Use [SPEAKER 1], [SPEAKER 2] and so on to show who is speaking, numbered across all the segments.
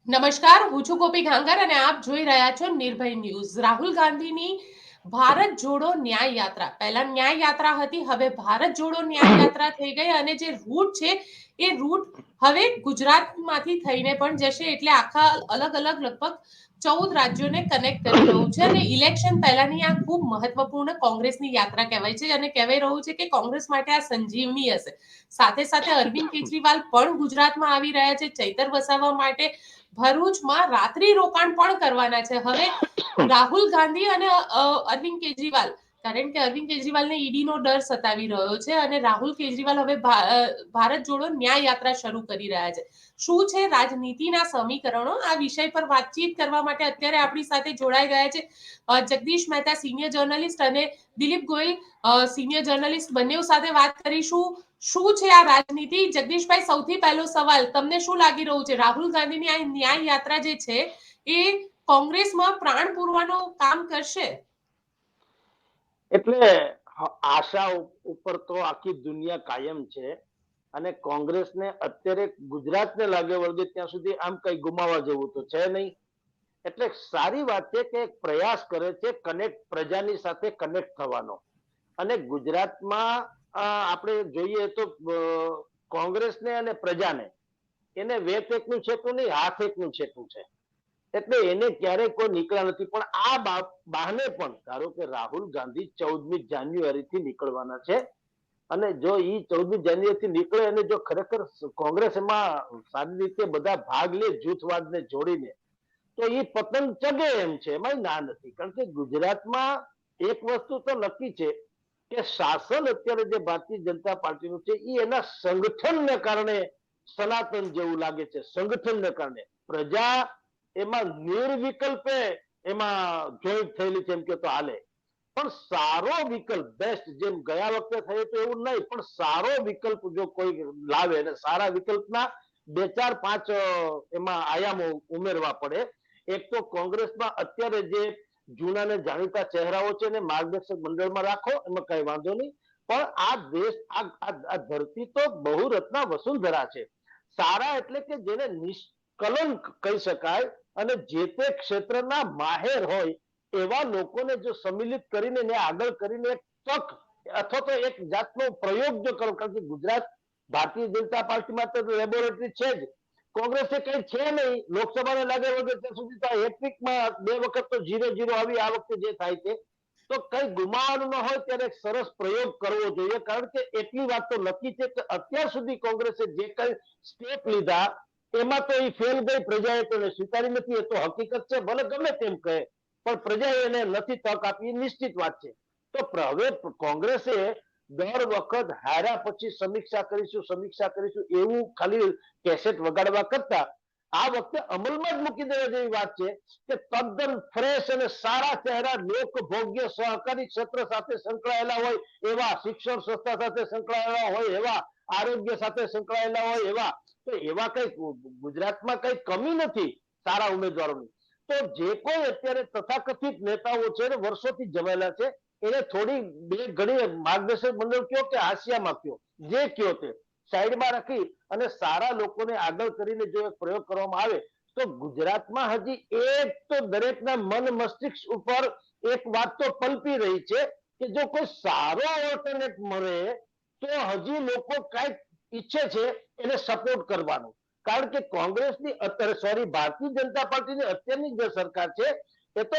[SPEAKER 1] નમસ્કાર, હું છું ગોપી ઘાંગર અને આપ જોઈ રહ્યા છો નિર્ભય ન્યૂઝ. રાહુલ ગાંધીની ભારત જોડો ન્યાય યાત્રા, પહેલા ન્યાય યાત્રા હતી, હવે ભારત જોડો ન્યાય યાત્રા થઈ ગઈ અને જે રૂટ છે એ રૂટ હવે ગુજરાતમાંથી થઈને પણ જશે, એટલે આખા અલગ અલગ લગભગ 14 રાજ્યોને કનેક્ટ કરી રહ્યું છે અને ઇલેક્શન પહેલાની આ ખૂબ મહત્વપૂર્ણ કોંગ્રેસની યાત્રા કહેવાય છે અને કહેવાય રહ્યું છે કે કોંગ્રેસ માટે આ સંજીવની હશે. સાથે સાથે અરવિંદ કેજરીવાલ પણ ગુજરાતમાં આવી રહ્યા છે ચૈતર વસાવવા માટે. ભરૂચમાં રાત્રિ રોકાણ પણ કરવાના છે. હવે રાહુલ ગાંધી અને અરવિંદ કેજરીવાલ, કારણ કે અરવિંદ કેજરીવાલને ઈડીનો ડર સતાવી રહ્યો છે અને રાહુલ કેજરીવાલ હવે ભારત જોડો ન્યાય યાત્રા શરૂ કરી રહ્યા છે. શું છે રાજનીતિના સમીકરણો, આ વિષય પર વાતચીત કરવા માટે અત્યારે આપણી સાથે જોડાઈ ગયા છે જગદીશ મહેતા સિનિયર જર્નલિસ્ટ અને દિલીપ ગોયલ સિનિયર જર્નલિસ્ટ. બંને સાથે વાત કરીશું શું છે આ રાજનીતિ. જગદીશભાઈ, સૌથી પહેલો સવાલ, તમને શું લાગી રહ્યું છે રાહુલ ગાંધીની આ ન્યાય યાત્રા જે છે એ કોંગ્રેસમાં પ્રાણ પૂરવાનું કામ કરશે?
[SPEAKER 2] એટલે આશા ઉપર તો આખી દુનિયા કાયમ છે અને કોંગ્રેસને અત્યારે ગુજરાતને લાગે વળગે ત્યાં સુધી આમ કઈ ગુમાવવા જેવું તો છે નહીં. એટલે સારી વાત છે કે પ્રયાસ કરે છે કનેક્ટ, પ્રજાની સાથે કનેક્ટ થવાનો. અને ગુજરાતમાં આપણે જોઈએ તો કોંગ્રેસને અને પ્રજાને એને વેત એકનું છેટું નહીં, હાથ એકનું છેટું છે. એટલે એને ક્યારેય કોઈ નીકળ્યા નથી. પણ આ બહાને પણ ધારો કે રાહુલ ગાંધી 14મી જાન્યુઆરી થી નીકળવાના છે અને જો ઈ 14મી જાન્યુઆરી થી નીકળે અને જો ખરેખર કોંગ્રેસ એમાં સારી રીતે બધા ભાગ લે જૂથવાદને જોડીને, તો એ પતંગ ચગે એમ છે, એમાં ના નથી. કારણ કે ગુજરાતમાં એક વસ્તુ તો નક્કી છે કે શાસન અત્યારે જે ભારતીય જનતા પાર્ટીનું છે એ એના સંગઠનને કારણે સનાતન જેવું લાગે છે. સંગઠનને કારણે પ્રજા એમાં નિર્વિકલ્પે એમાં જોઈન્ટ થયેલી છે એમ કે તો હાલે. પણ સારો વિકલ્પ, બેસ્ટ, જેમ ગયા વખતે થયું તો એવું નહીં, પણ સારો વિકલ્પ જો કોઈ લાવે અને સારા વિકલ્પના બે ચાર પાંચ એમાં આયામો ઉમેરવા પડે. એક તો કોંગ્રેસમાં અત્યારે જે જૂના ને જાણીતા ચહેરાઓ છે એને માર્ગદર્શક મંડળમાં રાખો, એમાં કઈ વાંધો નહીં. પણ આ દેશ, આ ધરતી તો બહુરત્ના વસુંધરા છે. સારા એટલે કે જેને નિષ્કલંક કહી શકાય અને જે તે ક્ષેત્રના માહેર હોય એવા લોકોને જો સંમિલિત કરીને આગળ કરીને એક તક અથવા તો એક જાતનો પ્રયોગ જો કરો. કારણ કે ગુજરાત ભારતીય જનતા પાર્ટીમાં તો લેબોરેટરી છે જ, કોંગ્રેસે કઈ છે નહીં. લોકસભાને લાગે વગર ત્યાં સુધી તો હેટ્રિકમાં 2 વખત તો 0-0 આવી. આ વખતે જે થાય છે તો કઈ ગુમાવવાનું ન હોય ત્યારે સરસ પ્રયોગ કરવો જોઈએ. કારણ કે એટલી વાત તો નક્કી છે કે અત્યાર સુધી કોંગ્રેસે જે કઈ સ્ટેપ લીધા એમાં તો એ ફેલ ગઈ. પ્રજાએ તો સ્વીકારી નથી, એ તો હકીકત છે, ભલે ગમે તેમ કહે, પણ પ્રજાએ એને નથી તક આપી, નિશ્ચિત વાત છે. તો હવે કોંગ્રેસે દર વખત હાર્યા પછી સમીક્ષા કરીશું એવું ખાલી કેસેટ વગાડવા કરતા આ વખતે અમલમાં જ મૂકી દેવા જેવી વાત છે કે તદ્દન ફ્રેશ અને સારા ચહેરા, લોકભોગ્ય સહકારી ક્ષેત્ર સાથે સંકળાયેલા હોય એવા, શિક્ષણ સંસ્થા સાથે સંકળાયેલા હોય એવા, આરોગ્ય સાથે સંકળાયેલા હોય એવા, તો એવા કઈ ગુજરાતમાં કઈ કમી નથી સારા ઉમેદવારોની. તો જે કોઈ અત્યારે તથાકથિત નેતાઓ છે ને વર્ષોથી જમાયેલા છે એને થોડી બે ઘડી માર્ગદર્શક મંડળ કયો કે હાસ્યામાં કયો, જે કયો તે સાઈડમાં રાખી અને સારા લોકોને આગળ કરીને જો એક પ્રયોગ કરવામાં આવે તો ગુજરાતમાં હજી એક તો દરેકના મન મસ્તિષ્ક ઉપર એક વાત તો પલપી રહી છે કે જો કોઈ સારો ઓલ્ટરનેટ મળે તો હજી લોકો કઈક ઈચ્છે છે એને સપોર્ટ કરવાનો. કારણ કે કોંગ્રેસની અત્યારે, સોરી, ભારતીય જનતા પાર્ટીની અત્યારની જે સરકાર છે એ તો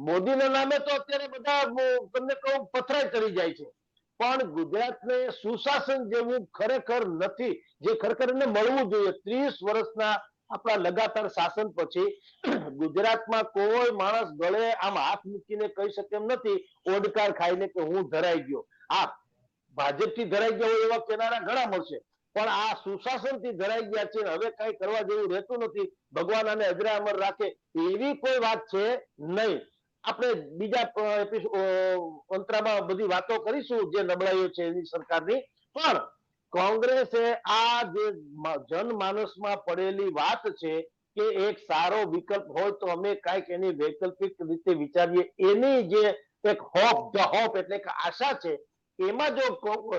[SPEAKER 2] મોદીના નામે તો અત્યારે બધા તમને કહું પથરાય ચડી જાય છે. પણ ગુજરાતને સુશાસન જેવું ખરેખર નથી, જે ખરેખર એને મળવું જોઈએ. 30 વર્ષના આપણા લગાતાર શાસન પછી ગુજરાતમાં કોઈ માણસ ગળે આમ હાથ મૂકીને કહી શકે એમ નથી ઓડકાર ખાઈને કે હું ધરાઈ ગયો. હા, ભાજપથી ધરાઈ ગયા હોય એવા કેનારા ઘણા મળશે, પણ આ સુશાસનથી ધરાઈ ગયા છે, હવે કઈ કરવા જેવું રહેતું નથી, ભગવાન આને અજરા અમર રાખે એવી કોઈ વાત છે નહીં. આપણે બીજા અંતરામાં બધી વાતો કરીશું જે નબળાઈઓ છે એની સરકારની. પણ કોંગ્રેસે આ જે જનમાનસમાં પડેલી વાત છે કે એક સારો વિકલ્પ હોય તો અમે કાંઈક એની વૈકલ્પિક રીતે વિચારીએ, એની જે એક હોપ, ધ હોપ એટલે કે આશા છે, એમાં જો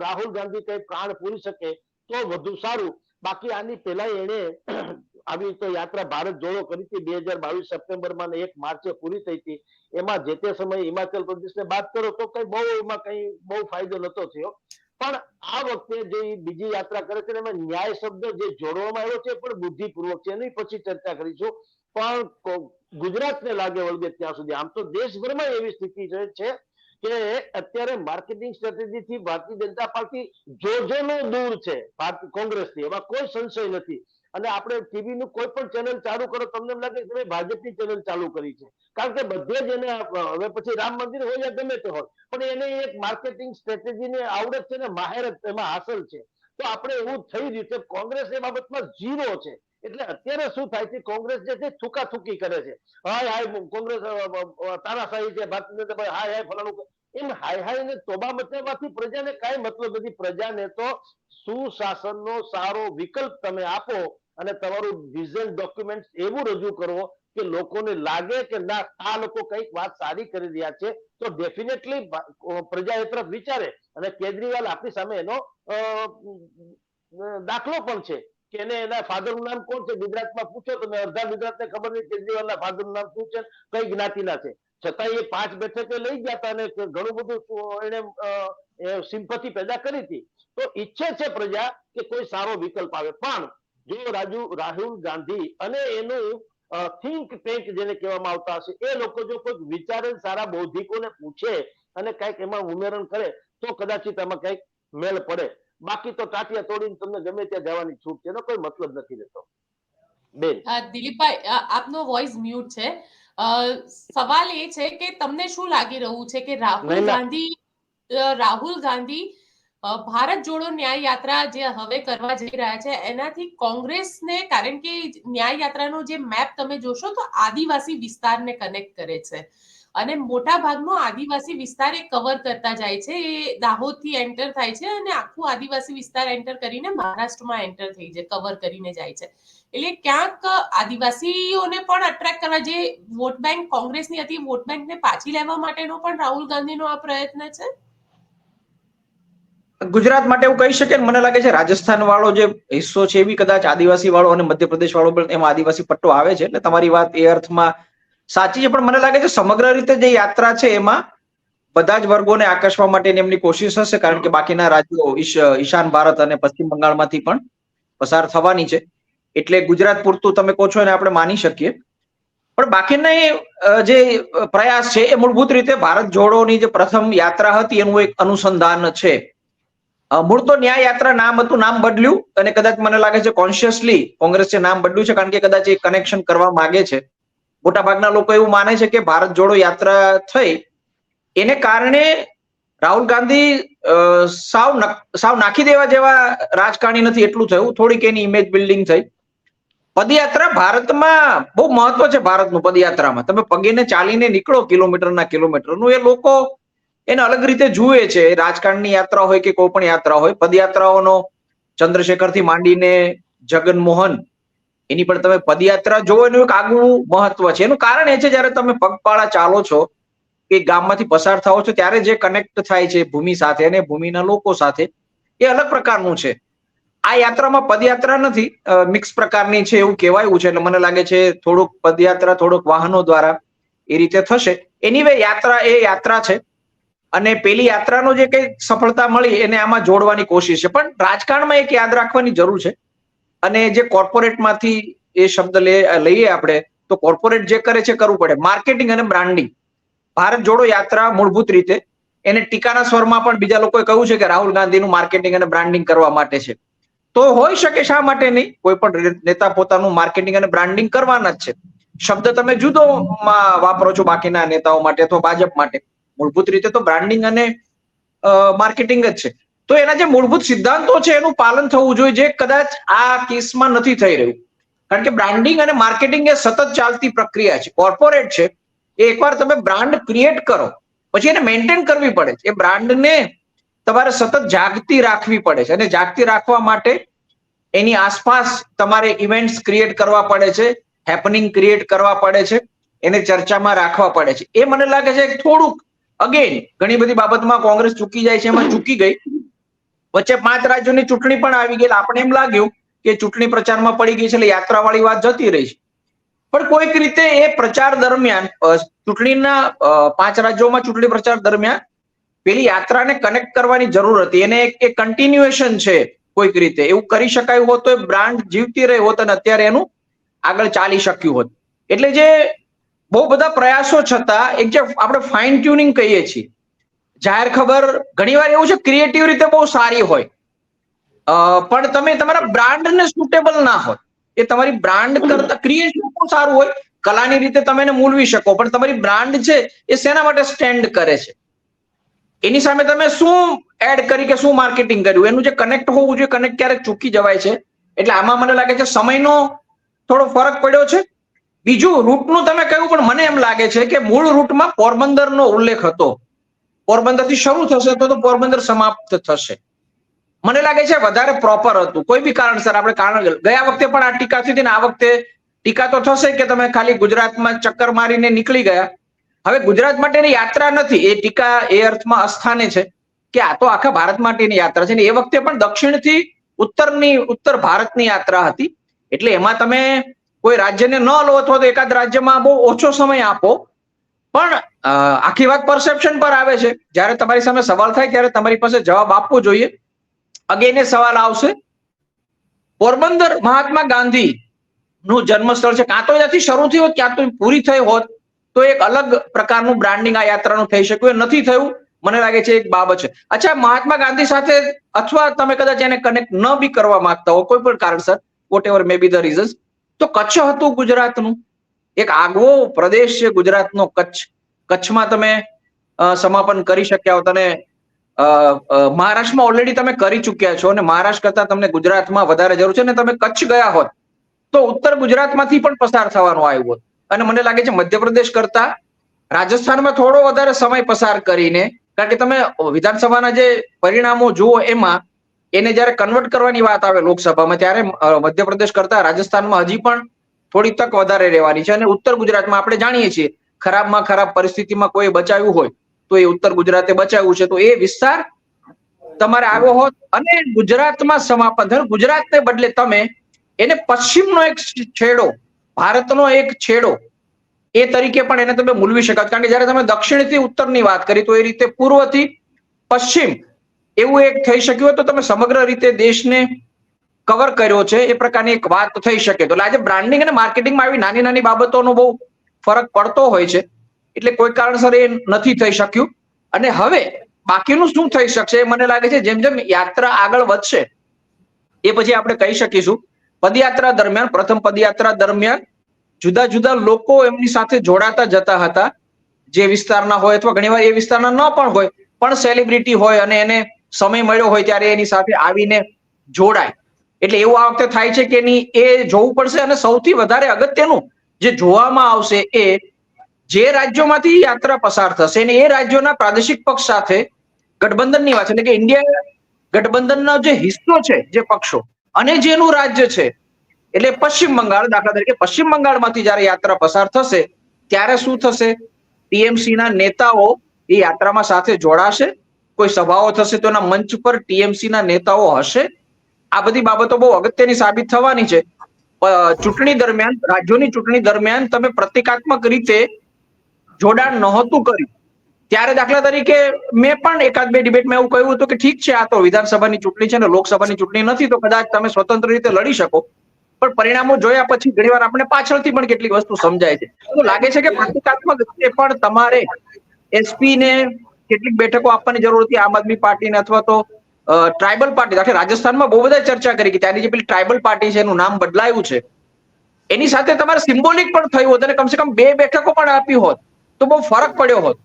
[SPEAKER 2] રાહુલ ગાંધી કઈ પ્રાણ પૂરી શકે તો વધુ સારું. બાકી આની પહેલા એને આવી તો યાત્રા ભારત જોડો કરી હતી 2022 સપ્ટેમ્બરમાં ને 1 માર્ચે પૂરી થઈ હતી. એમાં જે તે સમયે હિમાચલ પ્રદેશને બાદ કરો તો કઈ બહુ એમાં કઈ બહુ ફાયદો નતો થયો. પણ આ વખતે જે બીજી યાત્રા કરે છે એમાં ન્યાય શબ્દ જે જોડવામાં આવ્યો છે પણ બુદ્ધિપૂર્વક છે, એની પછી ચર્ચા કરીશું. પણ ગુજરાતને લાગે વળગે ત્યાં સુધી, આમ તો દેશભરમાં એવી સ્થિતિ છે કે અત્યારે માર્કેટિંગ સ્ટ્રેટેજી થી ભારતીય જનતા પાર્ટી જોજનો દૂર છે કોંગ્રેસથી, એમાં કોઈ સંશય નથી. અને આપણે ટીવી નું કોઈ પણ ચેનલ ચાલુ કરો તમને એમ લાગે કે ભાજપની ચેનલ ચાલુ કરી છે, કારણ કે બધે જ એને હવે પછી રામ મંદિર હોય યા ગમે તે હોય પણ એને એક માર્કેટિંગ સ્ટ્રેટેજીની આવડત છે ને માહેરત એમાં હાંસલ છે. તો આપણે એવું થઈ રહ્યું છે, કોંગ્રેસ એ બાબતમાં ઝીરો છે. એટલે અત્યારે શું થાય છે, કોંગ્રેસ જે છે થૂકાથૂકી કરે છે, હાય હાય કોંગ્રેસ તાનાશાહી છે, ભારતીય જનતા પાર્ટી હાય હાય ફલાણું, એમ હાય હાય ને તોબા મચાવવાથી પ્રજાને કાંઈ મતલબ નથી. પ્રજાને તો સુશાસનનો સારો વિકલ્પ તમે આપો અને તમારું વિઝન ડોક્યુમેન્ટ એવું રજૂ કરવો કે લોકોને લાગે કે ના આ લોકો કઈક વાત સારી કરી રહ્યા છે, તો ડેફિનેટલી પ્રજા એ તરફ વિચારે. અને કેજરીવાલ આપણી સામે એનો દાખલો પણ છે કે એને એના ફાધરનું નામ કોણ છે ગુજરાતમાં પૂછો તમે, અડધા ગુજરાતને ખબર નહીં કેજરીવાલના ફાધરનું નામ શું છે, કઈ જ્ઞાતિના છે, છતાં એ 5 બેઠકે લઈ ગયા હતા અને ઘણું બધું એને સિમ્પથી પેદા કરી હતી. તો ઈચ્છે છે પ્રજા કે કોઈ સારો વિકલ્પ આવે. પણ જો રાહુલ ગાંધી અને એનું થિંક ટેન્ક જેને કહેવામાં આવતા હશે એ લોકો જો કોઈ વિચારે સારા બૌદ્ધિકોને પૂછે અને કઈક એમાં ઉમેરણ કરે તો કદાચિત આમાં કઈક મેળ પડે. બાકી તો ટાટિયા તોડીને તમને ગમે ત્યાં જવાની છૂટ છે, એનો કોઈ મતલબ નથી રહેતો. બેન
[SPEAKER 1] દિલીપભાઈ, આપનો વોઇસ મ્યુટ છે. સવાલ એ છે કે તમને શું લાગી રહ્યું છે કે રાહુલ ગાંધી ભારત જોડો ન્યાય યાત્રા જે હવે કરવા જઈ રહ્યા છે એનાથી કોંગ્રેસને, કારણ કે ન્યાય યાત્રાનો જે મેપ તમે જોશો તો આદિવાસી વિસ્તારને કનેક્ટ કરે છે અને મોટા ભાગનો આદિવાસી વિસ્તાર એ કવર કરતા જાય છે. એ દાહોદથી એન્ટર થાય છે અને આખું આદિવાસી વિસ્તાર એન્ટર કરીને મહારાષ્ટ્રમાં એન્ટર થઈ જાય, કવર કરીને જાય છે. એટલે ક્યાંક આદિવાસીઓને પણ અટ્રેક્ટ કરવા, જે વોટ બેંક કોંગ્રેસની હતી વોટ બેંકને પાછી લેવા માટેનો પણ રાહુલ ગાંધીનો આ પ્રયત્ન છે.
[SPEAKER 3] ગુજરાત માટે એવું કહી શકે, મને લાગે છે રાજસ્થાન વાળો જે હિસ્સો છે એ બી કદાચ આદિવાસી વાળો અને મધ્યપ્રદેશ વાળો પણ એમાં આદિવાસી પટ્ટો આવે છે, એટલે તમારી વાત એ અર્થમાં સાચી છે. પણ મને લાગે છે સમગ્ર રીતે જે યાત્રા છે એમાં બધા જ વર્ગોને આકર્ષવા માટેની એમની કોશિશ હશે, કારણ કે બાકીના રાજ્યો ઈશાન ભારત અને પશ્ચિમ બંગાળમાંથી પણ પસાર થવાની છે. એટલે ગુજરાત પૂરતું તમે કહો છો એને આપણે માની શકીએ. પણ બાકીના જે પ્રયાસ છે એ મૂળભૂત રીતે ભારત જોડોની જે પ્રથમ યાત્રા હતી એનું એક અનુસંધાન છે. મૂળ તો ન્યાય યાત્રા નામ હતું, નામ બદલ્યું અને કદાચ મને લાગે છે કોન્શિયસલી કોંગ્રેસે નામ બદલ્યું છે, કારણ કે કદાચ એ કનેક્શન કરવા માંગે છે. મોટાભાગના લોકો એવું માને છે કે ભારત જોડો યાત્રા થઈ એને કારણે રાહુલ ગાંધી સાવ નાખી દેવા જેવા રાજકારણી નથી એટલું થયું, થોડીક એની ઇમેજ બિલ્ડિંગ થઈ. પદયાત્રા ભારતમાં બહુ મહત્વ છે. ભારતનું પદયાત્રામાં તમે પગીને ચાલીને નીકળો કિલોમીટરનું, એ લોકો એને અલગ રીતે જુએ છે. રાજકારણની યાત્રા હોય કે કોઈ પણ યાત્રા હોય, પદયાત્રાઓનો ચંદ્રશેખરથી માંડીને જગનમોહન એની પણ તમે પદયાત્રા જોવો એનું એક આગવું મહત્વ છે. એનું કારણ એ છે જયારે તમે પગપાળા ચાલો છો કે ગામમાંથી પસાર થાઓ છો ત્યારે જે કનેક્ટ થાય છે ભૂમિ સાથે અને ભૂમિના લોકો સાથે, એ અલગ પ્રકારનું છે. આ યાત્રામાં પદયાત્રા નથી, મિક્સ પ્રકારની છે એવું કહેવાયું છે. એટલે મને લાગે છે થોડુંક પદયાત્રા થોડુંક વાહનો દ્વારા એ રીતે થશે. એનીવે યાત્રા એ યાત્રા છે અને પેલી યાત્રાનો જે કઈ સફળતા મળી એને આમાં જોડવાની કોશિશ છે. પણ રાજકારણમાં એક યાદ રાખવાની જરૂર છે અને જે કોર્પોરેટમાંથી એ શબ્દ લઈએ આપણે, તો કોર્પોરેટ જે કરે છે કરવું પડે. માર્કેટિંગ અને બ્રાન્ડિંગ. ભારત જોડો યાત્રા મૂળભૂત રીતે એને ટીકાના સ્વરમાં પણ બીજા લોકોએ કહ્યું છે કે રાહુલ ગાંધીનું માર્કેટિંગ અને બ્રાન્ડિંગ કરવા માટે છે. તો હોઈ શકે, શા માટે નહીં? કોઈ પણ નેતા પોતાનું માર્કેટિંગ અને બ્રાન્ડિંગ કરવાના જ છે. શબ્દ તમે જુદો વાપરો છો બાકીના નેતાઓ માટે અથવા ભાજપ માટે, મૂળભૂત રીતે તો બ્રાન્ડિંગ અને માર્કેટિંગ જ છે. તો એના જે મૂળભૂત સિદ્ધાંતો છે એનું પાલન થવું જોઈએ, જે કદાચ આ કેસમાં નથી થઈ રહ્યું. કારણ કે બ્રાન્ડિંગ અને માર્કેટિંગ એ સતત ચાલતી પ્રક્રિયા છે. કોર્પોરેટ છે એ એકવાર તમે બ્રાન્ડ ક્રિએટ કરો પછી એને મેન્ટેન કરવી પડે છે. એ બ્રાન્ડને તમારે સતત જાગતી રાખવી પડે છે અને જાગતી રાખવા માટે એની આસપાસ તમારે ઇવેન્ટ્સ ક્રિએટ કરવા પડે છે, હેપનિંગ ક્રિએટ કરવા પડે છે, એને ચર્ચામાં રાખવા પડે છે. એ મને લાગે છે થોડુંક અગેન ઘણી બધી બાબતમાં કોંગ્રેસ ચૂકી જાય છે, એમાં ચૂકી ગઈ. વચ્ચે 5 રાજ્યોની ચૂંટણી પણ આવી ગઈ. આપણે એમ લાગ્યું કે ચૂંટણી પ્રચારમાં પડી ગઈ છે એટલે યાત્રાવાળી વાત જતી રહી છે. પણ કોઈક રીતે એ પ્રચાર દરમિયાન ચૂંટણીના 5 રાજ્યોમાં ચૂંટણી પ્રચાર દરમિયાન પેલી યાત્રાને કનેક્ટ કરવાની જરૂર હતી. એને એક કન્ટિન્યુએશન છે કોઈક રીતે. એવું કરી શકાયું હોત તો એ બ્રાન્ડ જીવતી રહી હોત અને અત્યારે એનું આગળ ચાલી શક્યું હોત. એટલે જે બહુ બધા પ્રયાસો છતાં એક જે આપણે ફાઇન ટ્યુનિંગ કહીએ છીએ, જાહેર ખબર ઘણીવાર એવું છે ક્રિએટિવ રીતે બહુ સારી હોય, પણ તમે તમારા બ્રાન્ડને સુટેબલ ના હોય. એ તમારી બ્રાન્ડ કરતા ક્રિએટિવ બહુ સારું હોય, કલાની રીતે તમે એને મૂલવી શકો, પણ તમારી બ્રાન્ડ છે એ શેના માટે સ્ટેન્ડ કરે છે, એની સામે તમે શું એડ કરી કે શું માર્કેટિંગ કર્યું, એનું જે કનેક્ટ હોવું જોઈએ, કનેક્ટ ક્યારેક ચૂકી જવાય છે. એટલે આમાં મને લાગે છે સમયનો થોડો ફરક પડ્યો છે. બીજું રૂટનું તમે કહ્યું, પણ મને એમ લાગે છે કે મૂળ રૂટમાં પોરબંદરનો ઉલ્લેખ હતો. પોરબંદરથી શરૂ થશે તો પોરબંદર સમાપ્ત થશે. મને લાગે છે વધારે પ્રોપર હતું. કોઈ બી કારણસર આપણે ગયા વખતે પણ આ ટીકા થઈ હતી ને આ વખતે ટીકા તો થશે કે તમે ખાલી ગુજરાતમાં ચક્કર મારીને નીકળી ગયા. હવે ગુજરાત માટેની યાત્રા નથી, એ ટીકા એ અર્થમાં અસ્થાને છે કે આ તો આખા ભારત માટેની યાત્રા છે ને એ વખતે પણ દક્ષિણથી ઉત્તર ભારતની યાત્રા હતી. એટલે એમાં તમે કોઈ રાજ્યને ન લો અથવા તો એકાદ રાજ્યમાં બહુ ઓછો સમય આપો, પણ આખી વાત પરસેપ્શન પર આવે છે. જ્યારે તમારી સામે સવાલ થાય ત્યારે તમારી પાસે જવાબ આપવો જોઈએ. અગેન એ સવાલ આવશે, પોરબંદર મહાત્મા ગાંધી નું જન્મસ્થળ છે, કાં તો એનાથી શરૂ થઈ હોત ક્યાં તો પૂરી થઈ હોત તો એક અલગ પ્રકારનું બ્રાન્ડિંગ આ યાત્રાનું થઈ શક્યું. નથી થયું, મને લાગે છે એક બાબત છે. અચ્છા, મહાત્મા ગાંધી સાથે અથવા તમે કદાચ એને કનેક્ટ ન બી કરવા માંગતા હો કોઈ પણ કારણસર, whatever may be the reasons, તો કચ્છ હતું ગુજરાતનું, એક આગવો પ્રદેશ છે ગુજરાતનો કચ્છ. કચ્છમાં તમે સમાપન કરી શક્યા હોત અને મહારાષ્ટ્રમાં ઓલરેડી તમે કરી ચુક્યા છો અને મહારાષ્ટ્ર કરતા તમને ગુજરાતમાં વધારે જરૂર છે ને તમે કચ્છ ગયા હોત તો ઉત્તર ગુજરાતમાંથી પણ પસાર થવાનું આવ્યું હોત. અને મને લાગે છે મધ્યપ્રદેશ કરતા રાજસ્થાનમાં થોડો વધારે સમય પસાર કરીને, કારણ કે તમે વિધાનસભાના જે પરિણામો જુઓ એમાં એને જયારે કન્વર્ટ કરવાની વાત આવે લોકસભામાં ત્યારે મધ્યપ્રદેશ કરતા રાજસ્થાનમાં હજી પણ થોડી તક વધારે રહેવાની છે. અને ઉત્તર ગુજરાતમાં આપણે જાણીએ છીએ ખરાબમાં ખરાબ પરિસ્થિતિમાં કોઈ બચાવ્યું હોય તો એ ઉત્તર ગુજરાતે બચાવ્યું છે. તો એ વિસ્તાર તમારે આવ્યો હોત અને ગુજરાતમાં સમાપન થયું. ગુજરાતને બદલે તમે એને પશ્ચિમનો એક છેડો, ભારતનો એક છેડો એ તરીકે પણ એને તમે મૂલવી શકાત. કારણ કે જયારે તમે દક્ષિણથી ઉત્તરની વાત કરી તો એ રીતે પૂર્વથી પશ્ચિમ એવું એક થઈ શક્યું તો તમે સમગ્ર રીતે દેશને કવર કર્યો છે એ પ્રકારની એક વાત થઈ શકે. તો આજે બ્રાન્ડિંગ અને માર્કેટિંગમાં આવી નાની નાની બાબતોનો બહુ ફરક પડતો હોય છે, એટલે કોઈ કારણસર એ નથી થઈ શક્યું. અને હવે બાકીનું શું થઈ શકશે મને લાગે છે જેમ જેમ યાત્રા આગળ વધશે એ પછી આપણે કહી શકીશું. પદયાત્રા દરમિયાન, પ્રથમ પદયાત્રા દરમિયાન જુદા જુદા લોકો એમની સાથે જોડાતા જતા હતા, જે વિસ્તારના હોય અથવા ઘણીવાર એ વિસ્તારના ન પણ હોય, પણ સેલિબ્રિટી હોય અને એને સમય મળ્યો હોય ત્યારે એની સાથે આવીને જોડાય. એટલે એવું આ વખતે થાય છે કે એની એ જોવું પડશે. અને સૌથી વધારે અગત્યનું જે જોવામાં આવશે એ જે રાજ્યોમાંથી યાત્રા પસાર થશે અને એ રાજ્યોના પ્રાદેશિક પક્ષ સાથે ગઠબંધનની વાત છે, એટલે કે ઇન્ડિયા ગઠબંધનનો જે હિસ્સો છે, જે પક્ષો અને જેનું રાજ્ય છે, એટલે પશ્ચિમ બંગાળ દાખલા તરીકે પશ્ચિમ બંગાળમાંથી જયારે યાત્રા પસાર થશે ત્યારે શું થશે, ટીએમસી ના નેતાઓ એ યાત્રામાં સાથે જોડાશે, કોઈ સભાઓ થશે તો એના મંચ પર ટીએમસી ના નેતાઓ હશે. આ બધી બાબતો બહુ અગત્યની સાબિત થવાની છે. ચૂંટણી દરમિયાન, રાજ્યોની ચૂંટણી દરમિયાન તમે પ્રતિકાત્મક રીતે જોડાણ નહોતું કર્યું ત્યારે દાખલા તરીકે મેં પણ એકાદ બે ડિબેટમાં એવું કહ્યું હતું કે ઠીક છે આ તો વિધાનસભાની ચૂંટણી છે ને લોકસભાની ચૂંટણી નથી તો કદાચ તમે સ્વતંત્ર રીતે લડી શકો, પણ પરિણામો જોયા પછી ઘણીવાર આપણે પાછળથી પણ કેટલીક વસ્તુ સમજાય છે. તો લાગે છે કે પ્રતિકાત્મક રીતે પણ તમારે એસપી ને કેટલીક બેઠકો આપવાની જરૂર હતી, આમ આદમી પાર્ટીને અથવા તો ટ્રાઇબલ પાર્ટી. દાખલા રાજસ્થાનમાં બહુ બધા ચર્ચા કરી કે ત્યાંની જે પેલી ટ્રાઇબલ પાર્ટી છે એનું નામ બદલાયું છે, એની સાથે તમારે સિમ્બોલિક પણ થયું હોત અને કમસે કમ 2 બેઠકો પણ આપી હોત તો બહુ ફરક પડ્યો હોત.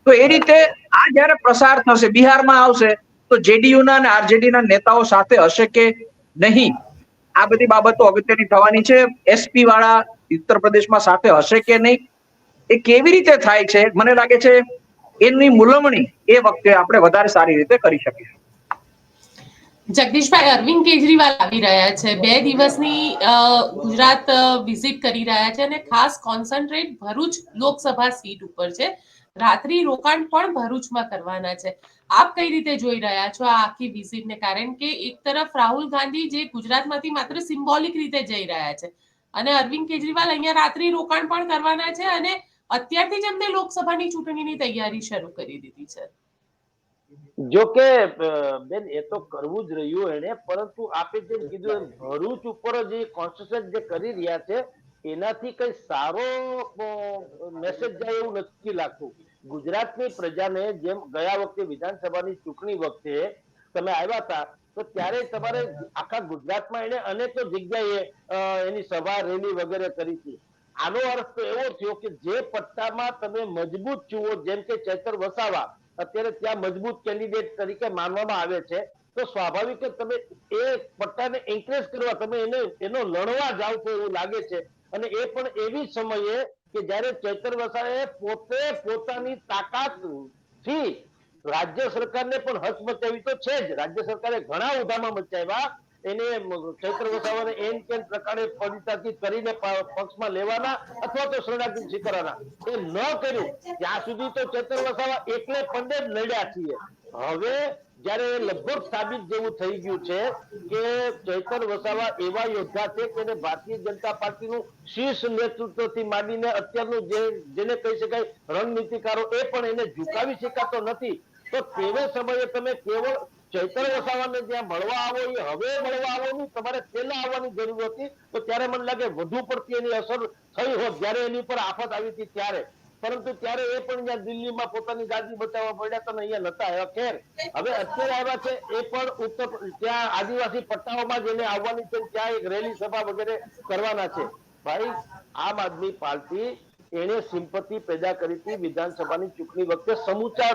[SPEAKER 3] તો એ રીતે આ જયારે પ્રસાર થશે, બિહારમાં આવશે તો જેડીયુના અને આરજેડીના નેતાઓ સાથે હશે કે નહીં, આ બધી બાબતો અગત્યની થવાની છે. એસપી વાળા ઉત્તર પ્રદેશમાં સાથે હશે કે નહીં, એ કેવી રીતે થાય છે, મને લાગે છે એની મૂલવણી એ વખતે આપણે વધારે સારી રીતે કરી શકીશું.
[SPEAKER 1] જગદીશભાઈ, અરવિંદ કેજરીવાલ આવી રહ્યા છે, 2 દિવસની ગુજરાત વિઝિટ કરી રહ્યા છે અને ખાસ કોન્સન્ટ્રેટ ભરૂચ લોકસભા સીટ ઉપર છે. રાત્રિ રોકાણ પણ ભરૂચમાં કરવાના છે. આપ કઈ રીતે જોઈ રહ્યા છો આ આખી વિઝિટને? કારણ કે એક તરફ રાહુલ ગાંધી જે ગુજરાતમાંથી માત્ર સિમ્બોલિક રીતે જઈ રહ્યા છે અને અરવિંદ કેજરીવાલ અહીંયા રાત્રિ રોકાણ પણ કરવાના છે અને અત્યારથી જ એમને લોકસભાની ચૂંટણીની તૈયારી શરૂ કરી દીધી છે.
[SPEAKER 2] જો કે બેન એ તો કરવું જ રહ્યું એને, પરંતુ આપે જેમ કીધું એમ ભરૂચ ઉપર જે કોન્સન્ટ્રેટ જે કરી રહ્યા છે એનાથી કઈ સારો મેસેજ જાય એવું નથી લાગતું. ગુજરાતની પ્રજાને જેમ ગયા વખતે વિધાનસભાની ચૂંટણી વખતે તમે આવ્યા હતા તો ત્યારે તમારે આખા ગુજરાતમાં એને અનેકો જગ્યાએ એની સભા રેલી વગેરે કરી હતી. આનો અર્થ તો એવો થયો કે જે પટ્ટામાં તમે મજબૂત જુઓ, જેમ કે ચૈતર વસાવા અત્યારે ત્યાં મજબૂત કેન્ડિડેટ તરીકે માનવામાં આવે છે, તો સ્વાભાવિક તમે એ પટ્ટાને એન્કરેજ કરવા તમે એનો લડવા જાવ છો એવું લાગે છે. અને એ પણ એવી સમયે કે જ્યારે ચૈતર વસાવાએ પોતે પોતાની તાકાતથી રાજ્ય સરકારને પણ હચમચાવી તો છે જ. રાજ્ય સરકારે ઘણા ઉધામા મચાવ્યા એને, ચૈત્ર વસાવાને એમ કેમ પ્રકારે પવિત્રથી કરીને પક્ષમાં લેવાના અથવા તો શરણાગતિ સ્વીકારવાના, એ ન કર્યું ત્યાં સુધી તો ચૈત્ર વસાવા એકલે પંડે જ લડ્યા છીએ. હવે જયારે લગભગ સાબિત જેવું થઈ ગયું છે કે ચૈતર વસાવા એવા યોદ્ધા છે કે ભારતીય જનતા પાર્ટીનું શીર્ષ નેતૃત્વથી માંડીને અત્યારનું જેને કહી શકાય રણનીતિકારો એ પણ એને ઝુકાવી શકાતો નથી. તો તેવા સમયે તમે કેવળ ચૈતર વસાવાને જ્યાં મળવા આવો એ હવે મળવા આવો નહીં, તમારે પહેલા આવવાની જરૂર હતી. તો ત્યારે મને લાગે વધુ પડતી એની અસર થઈ હોત જયારે એની પર આફત આવી હતી ત્યારે. પરંતુ ત્યારે એ પણ ત્યાં દિલ્હીમાં પોતાની ગાદી બચાવવા પડ્યા હતા ને અહીંયા નતા આવ્યા. ખેર હવે અત્યારે આવ્યા છે એ પણ ત્યાં આદિવાસી પટ્ટાઓમાં જઈને આવવાની છે, ત્યાં એક રેલી સભા વગેરે કરવાના છે. ભાઈ આમ આદમી પાર્ટી એને સિમ્પતિ પેદા કરી હતી વિધાનસભાની ચૂંટણી વખતે સમૂચા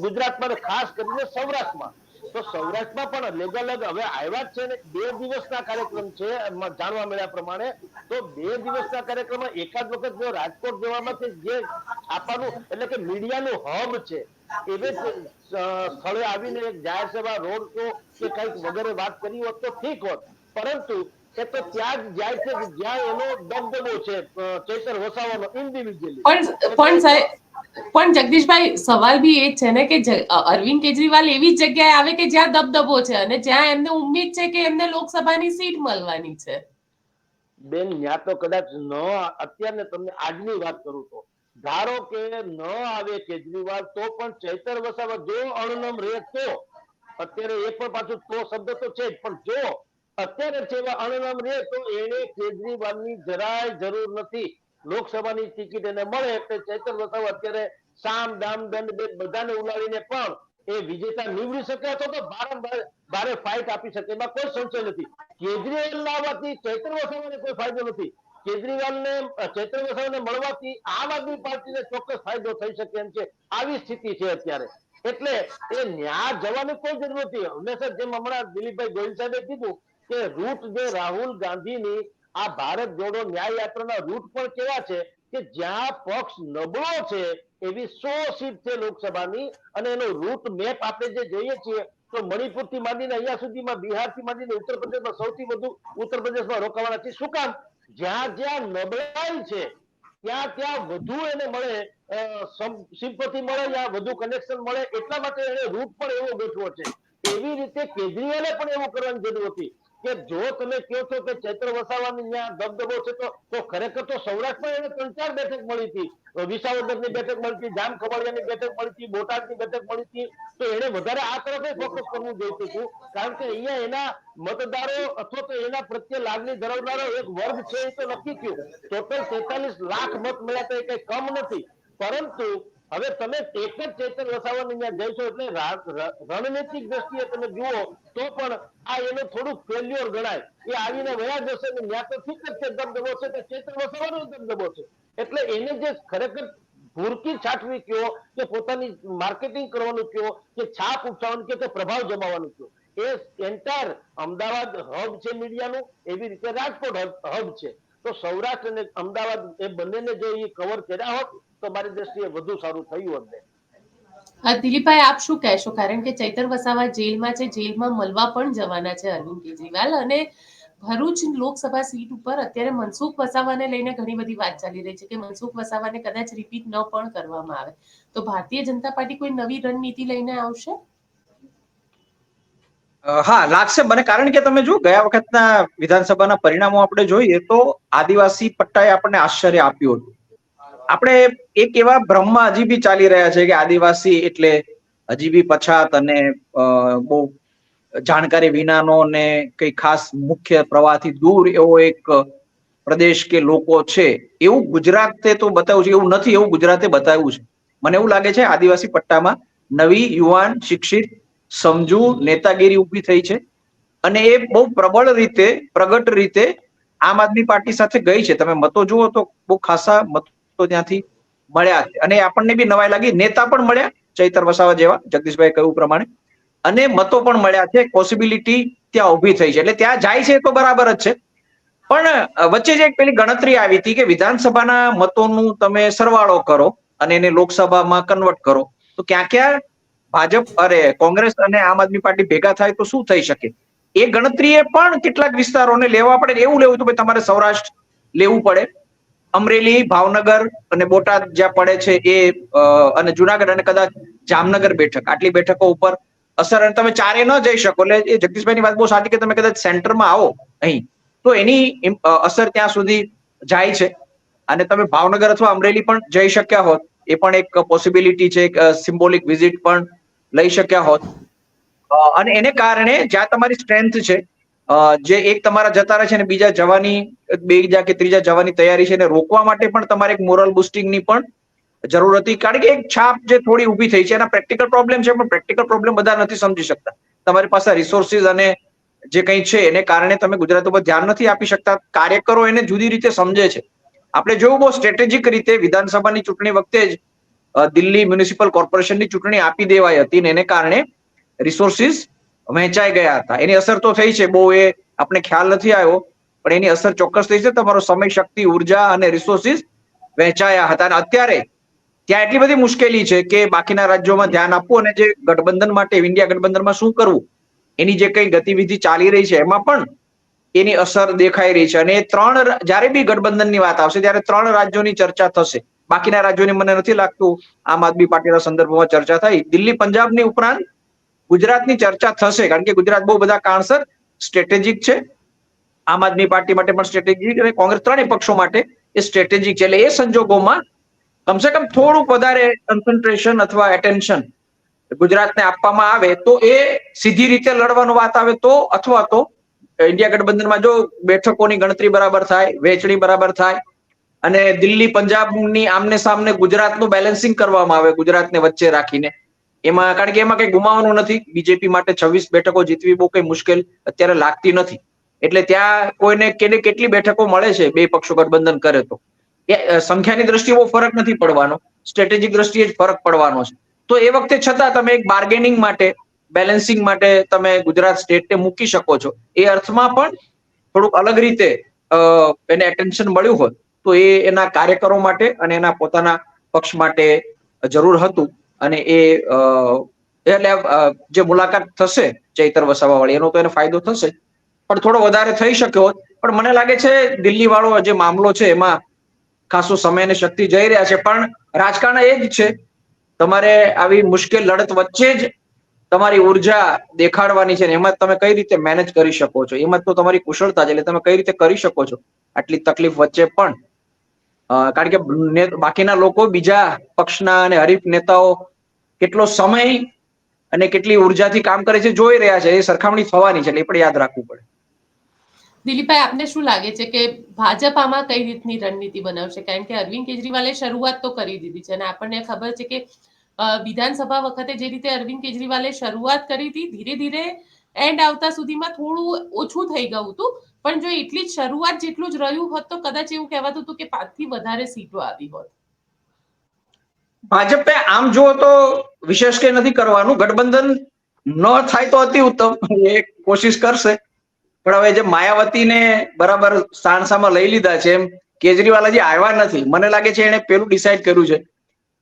[SPEAKER 2] ગુજરાતમાં, ખાસ કરીને સૌરાષ્ટ્રમાં. તો સૌરાષ્ટ્રમાં પણ લેગાલગ હવે આવ્યા જ છે ને 2 દિવસના કાર્યક્રમ છે જાણવા મળ્યા પ્રમાણે. તો 2 દિવસના કાર્યક્રમમાં એકાદ વખત જો રાજકોટ જવામાંથી જે છાપાનું એટલે કે મીડિયાનું હબ છે એવે સ્થળે આવીને એક જાહેર સભા, રોડ શો કે કઈક વગેરે વાત કરી હોત તો ઠીક હોત. પરંતુ એ તો ત્યાં જ જાય છે જ્યાં એનો દબદબો છે ચૈતર વસાવાનો ઇન્ડિવિજ્યુઅલી.
[SPEAKER 1] પણ જગદીશભાઈ, સવાલ બી એ છે ને કે અરવિંદ કેજરીવાલ એવી જગ્યાએ આવે કે જ્યાં દબદબો છે અને જ્યાં એમને ઉમ્મીદ છે કે એમને લોકસભાની સીટ મળવાની છે.
[SPEAKER 2] બેન ત્યાં તો કદાચ ન, અત્યારે તમને આજની વાત કરું તો ધારો કે ન આવે કેજરીવાલ તો પણ ચૈતર વસાવા જો અણનમ રહે તો, અત્યારે એ પણ પાછું તો શબ્દ તો છે જ, પણ જો અત્યારે જેવા અણનમ રહે તો એને કેજરીવાલની જરાય જરૂર નથી. લોકસભાની ટિકિટ એને મળે એટલે ચૈતર વસાવા અત્યારે સામ દામ દંડ બધાને ઉલાડીને પણ એ વિજેતા નીવડી શકે અથવા તો ભારે ફાઇટ આપી શકે, એમાં કોઈ સંશય નથી. કેજરીવાલ ના આવવાથી ચૈતર વસાવાને કોઈ ફાયદો નથી. કેજરીવાલને ચૈતર વસાવાને મળવાથી આમ આદમી પાર્ટીને ચોક્કસ ફાયદો થઈ શકે એમ છે. આવી સ્થિતિ છે અત્યારે. એટલે એ ન્યા જવાની કોઈ જરૂર નથી. હંમેશા જેમ હમણાં દિલીપભાઈ ગોહિલ સાહેબે કીધું કે રૂટ જે રાહુલ ગાંધીની આ ભારત જોડો ન્યાય યાત્રાના રૂટ પણ કેવા છે કે જ્યાં પક્ષ નબળો છે એવી 100 સીટ છે લોકસભાની, અને એનો રૂટ મેપ આપણે જે જોઈએ છીએ તો મણિપુર થી માંડીને અહીંયા સુધીમાં, બિહાર થી માંડીને ઉત્તર પ્રદેશમાં સૌથી વધુ ઉત્તર પ્રદેશમાં રોકાવાના છે. શું કામ? જ્યાં જ્યાં નબળાઈ છે ત્યાં ત્યાં વધુ એને મળે, સિમ્પતિ મળે, યા વધુ કનેક્શન મળે, એટલા માટે એને રૂટ પણ એવો ગોઠવો છે. એવી રીતે કેજરીવાલે પણ એવું કરવાની જરૂર હતી કે જો તમે કહો છો કે ચૈત્ર વસાવાની ત્યાં દબદબો છે તો ખરેખર તો સૌરાષ્ટ્રમાં એને 3-4 બેઠક મળી હતી. વિસાવદરની બેઠક મળી હતી, જામ ખબર બેઠક મળી હતી, બોટાદની બેઠક મળી હતી. તો એને વધારે આ તરફ ફોકસ કરવું જોઈતું હતું, કારણ કે અહીંયા એના મતદારો અથવા તો એના પ્રત્યે લાગણી ધરાવનારો એક વર્ગ છે એ તો નક્કી થયું. ટોટલ 43 લાખ મત મળ્યા તો એ કઈ કમ નથી. પરંતુ હવે તમે એક જ ચૈતર વસાવાની ત્યાં જઈશો એટલે રણનીતિક દ્રષ્ટિએ તમે જુઓ તો પણ આ એનું થોડુંક ફેલ્યોર ગણાય. એ આવીને વયા જશે ને ત્યાં તો ઠીક જ છે, દબદબો છે તો ચૈતર વસાવાનો દબદબો છે. એટલે એને જે ખરેખર ભૂરકી છાટવી કયો કે પોતાની માર્કેટિંગ કરવાનું કયો કે છાપ ઉઠાવવાનું કયો કે પ્રભાવ જમાવવાનું કયો, એ એન્ટાયર અમદાવાદ હબ છે મીડિયાનું, એવી રીતે રાજકોટ હબ છે. તો સૌરાષ્ટ્ર અને અમદાવાદ એ બંનેને જો એ કવર કર્યા હોત તો મારી દ્રષ્ટિએ વધુ સારું થયું હોત.
[SPEAKER 1] દિલીપભાઈ, આપ શું કહેશો? કારણ કે ચૈતર વસાવા જેલમાં છે, જેલમાં મળવા પણ જવાના છે અરવિંદ કેજરીવાલ, અને ભરૂચ લોકસભા સીટ ઉપર અત્યારે મનસુખ વસાવાને લઈને ઘણી બધી વાત ચાલી રહી છે કે મનસુખ વસાવાને કદાચ રિપીટ ન પણ કરવામાં આવે, તો ભારતીય જનતા પાર્ટી કોઈ નવી રણનીતિ લઈને આવશે?
[SPEAKER 3] હા, લાગશે મને, કારણ કે તમે જો ગયા વખતના વિધાનસભાના પરિણામો આપણે જોઈએ તો આદિવાસી પટ્ટાએ આપણને આશ્ચર્ય આપ્યું હતું. આપણે એક એવા ભ્રમમાં હજી બી ચાલી રહ્યા છે કે આદિવાસી એટલે હજી બી પછાત અને બહુ જાણકારી વિનાનો ને કઈ ખાસ મુખ્ય પ્રવાહથી દૂર એવો એક પ્રદેશ કે લોકો છે, એવું ગુજરાતે તો બતાવ્યું છે. એવું નથી, એવું ગુજરાતે બતાવ્યું છે. મને એવું લાગે છે આદિવાસી પટ્ટામાં નવી યુવાન શિક્ષિત સમજુ નેતાગીરી ઉભી થઈ છે અને એ બહુ પ્રબળ રીતે પ્રગટ રીતે આમ આદમી પાર્ટી સાથે ગઈ છે. તમે મતો જુઓ તો બહુ ખાસા મતો ત્યાંથી મળ્યા છે અને આપણને બી નવાઈ લાગી. નેતા પણ મળ્યા ચૈતર વસાવા જેવા, જગદીશભાઈ કહ્યું પ્રમાણે, અને મતો પણ મળ્યા છે. પોસિબિલિટી ત્યાં ઉભી થઈ છે એટલે ત્યાં જાય છે તો બરાબર જ છે. પણ વચ્ચે જે એક પેલી ગણતરી આવી હતી કે વિધાનસભાના મતોનું તમે સરવાળો કરો અને એને લોકસભામાં કન્વર્ટ કરો તો ક્યાં ભાજપ કોંગ્રેસ અને આમ આદમી પાર્ટી ભેગા થાય તો શું થઈ શકે. એ ગણતરીએ પણ કેટલાક વિસ્તારોને લેવા પડે. એવું લેવું તો તમારે સૌરાષ્ટ્ર લેવું પડે, અમરેલી, ભાવનગર અને બોટાદ જ્યાં પડે છે એ, અને જુનાગઢ અને કદાચ જામનગર બેઠક, આટલી બેઠકો ઉપર અસર. અને તમે ચારે ન જઈ શકો એટલે એ જગદીશભાઈની વાત બહુ સાચી કે તમે કદાચ સેન્ટરમાં આવો અહીં તો એની અસર ત્યાં સુધી જાય છે. અને તમે ભાવનગર અથવા અમરેલી પણ જઈ શક્યા હોત, એ પણ એક પોસિબિલિટી છે, એક સિમ્બોલિક વિઝિટ પણ લઈ શક્યા હોત. અને એને કારણે જ્યાં તમારી સ્ટ્રેન્થ છે, જે એક તમારા જતા રહે છે અને બીજા જવાની, બીજા કે ત્રીજા જવાની તૈયારી છે, એને રોકવા માટે પણ તમારે એક મોરલ બુસ્ટિંગની પણ જરૂર હતી. કારણ કે એક છાપ જે થોડી ઊભી થઈ છે એના પ્રેક્ટિકલ પ્રોબ્લેમ છે, પણ પ્રેક્ટિકલ પ્રોબ્લેમ બધા નથી સમજી શકતા. તમારી પાસે રિસોર્સિસ અને જે કંઈ છે એને કારણે તમે ગુજરાત ઉપર ધ્યાન નથી આપી શકતા. કાર્યકરો એને જુદી રીતે સમજે છે. આપણે જોયું બહુ સ્ટ્રેટેજિક રીતે વિધાનસભાની ચૂંટણી વખતે જ દિલ્હી મ્યુનિસિપલ કોર્પોરેશનની ચૂંટણી આપી દેવાઈ હતી ને એને કારણે રિસોર્સિસ વહેંચાઈ ગયા હતા. એની અસર તો થઈ છે, બહુ એ આપણે ખ્યાલ નથી આવ્યો, પણ એની અસર ચોક્કસ થઈ છે. તમારો સમય, શક્તિ, ઉર્જા અને રિસોર્સિસ વહેંચાયા હતા. અને અત્યારે ત્યાં એટલી બધી મુશ્કેલી છે કે બાકીના રાજ્યોમાં ધ્યાન આપવું અને જે ગઠબંધન માટે, ઇન્ડિયા ગઠબંધનમાં શું કરવું, એની જે કઈ ગતિવિધિ ચાલી રહી છે એમાં પણ એની અસર દેખાઈ રહી છે. અને એ જ્યારે બી ગઠબંધનની વાત આવશે ત્યારે 3 રાજ્યોની ચર્ચા થશે. બાકીના રાજ્યોની મને નથી લાગતું આમ આદમી પાર્ટીના સંદર્ભમાં ચર્ચા થઈ. દિલ્હી, પંજાબની ઉપરાંત ગુજરાતની ચર્ચા થશે, કારણ કે ગુજરાત બહુ બધા કારણસર સ્ટ્રેટેજિક છે. આમ આદમી પાર્ટી માટે પણ સ્ટ્રેટેજિક અને કોંગ્રેસ, ત્રણેય પક્ષો માટે એ સ્ટ્રેટેજિક છે. એટલે એ સંજોગોમાં કમસે કમ થોડુંક વધારે કન્સન્ટ્રેશન અથવા એટેન્શન ગુજરાતને આપવામાં આવે તો એ સીધી રીતે લડવાનું વાત આવે તો, અથવા તો ઇન્ડિયા ગઠબંધનમાં જો બેઠકોની ગણતરી બરાબર થાય, વહેંચણી બરાબર થાય અને દિલ્હી, પંજાબની આમને સામને ગુજરાતનું બેલેન્સિંગ કરવામાં આવે, ગુજરાતને વચ્ચે રાખીને, એમાં, કારણ કે એમાં કઈ ગુમાવવાનું નથી. બીજેપી માટે 26 બેઠકો જીતવી બહુ કઈ મુશ્કેલ અત્યારે લાગતી નથી. એટલે ત્યાં કોઈને કેટલી બેઠકો મળે છે બે પક્ષો ગઠબંધન કરે તો એ સંખ્યાની દ્રષ્ટિએ બહુ ફરક નથી પડવાનો, સ્ટ્રેટેજિક દ્રષ્ટિએ જ ફરક પડવાનો છે. તો એ વખતે છતાં તમે એક બાર્ગેનિંગ માટે, બેલેન્સિંગ માટે તમે ગુજરાત સ્ટેટને મૂકી શકો છો. એ અર્થમાં પણ થોડુંક અલગ રીતે એને એટેન્શન મળ્યું હોત તો એ એના કાર્યકરો માટે અને એના પોતાના પક્ષ માટે જરૂર હતું. અને એ એટલે જે મુલાકાત થશે ચૈતર વસાવા વાળી, એનો તો એને ફાયદો થશે, પણ થોડો વધારે થઈ શક્યો હોત. પણ મને લાગે છે દિલ્હી વાળો જે મામલો છે એમાં ખાસો સમય અને શક્તિ જઈ રહ્યા છે. પણ રાજકારણ એ જ છે, તમારે આવી મુશ્કેલ લડત વચ્ચે જ તમારી ઉર્જા દેખાડવાની છે ને એમાં તમે કઈ રીતે મેનેજ કરી શકો છો, એમાં તો તમારી કુશળતા છે. એટલે તમે કઈ રીતે કરી શકો છો આટલી તકલીફ વચ્ચે પણ. કારણ કે બાકીના લોકો, બીજા પક્ષના અને હરીફ નેતાઓ કેટલો સમય અને કેટલી ઉર્જાથી કામ કરે છે જોઈ રહ્યા છે. એ સરખામણી થવાની છે એટલે એ પણ યાદ રાખવું પડે.
[SPEAKER 1] દિલીપભાઈ, આપને શું લાગે છે કે ભાજપ આમાં કઈ રીતની રણનીતિ બનાવશે? કારણ કે અરવિંદ કેજરીવાલે શરૂઆત તો કરી દીધી છે અને આપણને ખબર છે કે વિધાનસભા વખતે જે રીતે અરવિંદ કેજરીવાલે શરૂઆત કરી હતી, ધીરે ધીરે એન્ડ આવતા સુધીમાં થોડું ઓછું થઈ ગયું હતું. પણ જો એટલી જ શરૂઆત જેટલું જ રહ્યું હોત તો કદાચ એવું કહેવાતું હતું કે 5 થી વધારે સીટો આવી હોત.
[SPEAKER 3] ભાજપે આમ જુઓ તો વિશેષ કંઈ નથી કરવાનું. ગઠબંધન ન થાય તો અતિ ઉત્તમ, એ કોશિશ કરશે. પણ હવે જે માયાવતીને બરાબર સાણસામાં લઈ લીધા છે, એમ કેજરીવાલ હજી આવ્યા નથી. મને લાગે છે એને પેલું ડિસાઈડ કર્યું છે